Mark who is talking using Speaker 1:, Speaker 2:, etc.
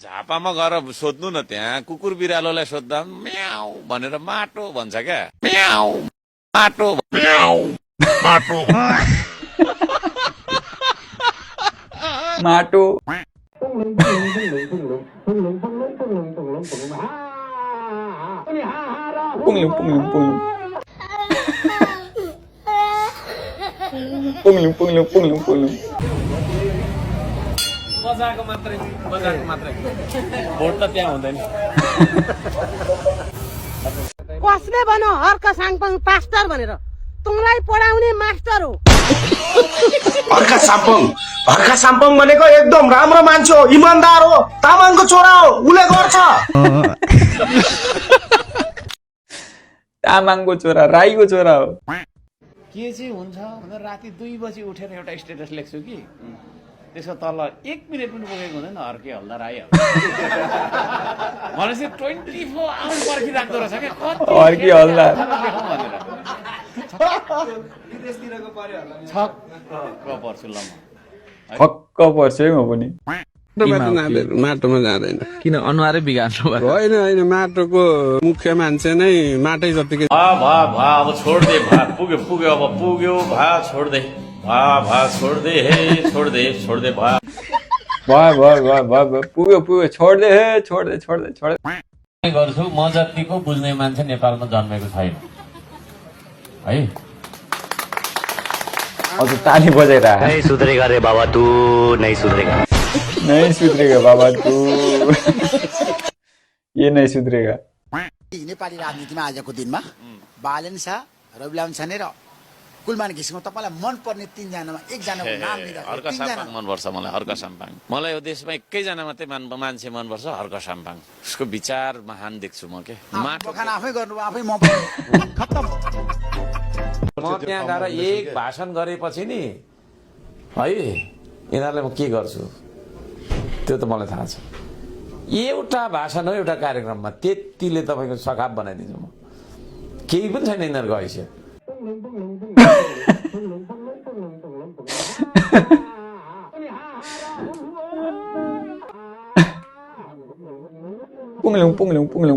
Speaker 1: झापामा गएर सोध्नु न त्यहाँ कुकुर बिरालोलाई सोद्धा म्याउ भनेर माटो भन्छ क्या म्याउ माटो म्याउ माटो
Speaker 2: माटो पुङलुङ पुङलुङ पुङलुङ पुङलुङ पुङलुङ पुङलुङ पुङलुङ
Speaker 1: मजाको मात्रै भोट त त्यहाँ हुँदैन
Speaker 3: कसले भन हर्क साङपाङ पास्टर भनेर तुमलाई पढाउने मास्टर हो
Speaker 4: हर्का साम्पङ भनेको एकदम राम्रो मान्छे हो इमानदार हो तामाङको छोरा हो उले गर्छ
Speaker 2: तामाङको छोरा राईको छोरा हो
Speaker 1: के चाहिँ हुन्छ भनेर राति 2 बजी उठेर एउटा स्टेटस लेख्छु कि त्यसको तल 1 मिनेट पनि पुगेको हुँदैन हर्के हल्दार आइहाल्छ भनेपछि 24 आवर्स पर्खिराख्दो रहेछ क्या
Speaker 2: हर्के हल्दार
Speaker 1: छक्क पर्छु ल
Speaker 2: फक्क पर्छु है म पनि
Speaker 5: माटोमा जाँदैन
Speaker 6: किन अनुहारै बिगार्नु भयो
Speaker 5: होइन होइन माटोको मुख्य मान्छे नै माटै जतिकै
Speaker 1: भा अब छोड दे भा पुग्यो अब पुग्यो भा छोड दे भा छोड दे हे छोड दे भा
Speaker 2: भयो पुग्यो पुग्यो छोड दे
Speaker 1: गर्छु म जतिको बुझ्ने मान्छे नेपालमा जन्मेको छैन है
Speaker 2: हजुर ताली बजाइरह
Speaker 4: नहीं सुधरेगा रे बाबा तू नहीं सुधरेगा
Speaker 2: बाबा तू ये नहीं सुधरेगा
Speaker 7: नेपाली राजनीतिमा आजको दिनमा बालेन शाह रविलाम छाने र कुलमान घिसिङ तपाईलाई मन पर्ने 3 जनामा एकजनाको नाम लिँदा
Speaker 1: हर्क साम्पाङ मनपर्छ मलाई हर्क साम्पाङ मलाई यो देशमा एकैजना मात्रै मान्छे मनपर्छ हर्क साम्पाङ उसको विचार महान देख्छु म के
Speaker 7: माटो खाना आफै गर्नु आफै म
Speaker 1: त्यहाँ गएर एक भाषण गरेपछि नि है यिनीहरूलाई म के गर्छु त्यो त मलाई थाहा छ एउटा भाषण हो एउटा कार्यक्रममा त्यतिले तपाईँको सखाप बनाइदिन्छु म केही पनि छैन यिनीहरूको हैसियत
Speaker 2: पुङलुङ पुङलुङ पुङलुङ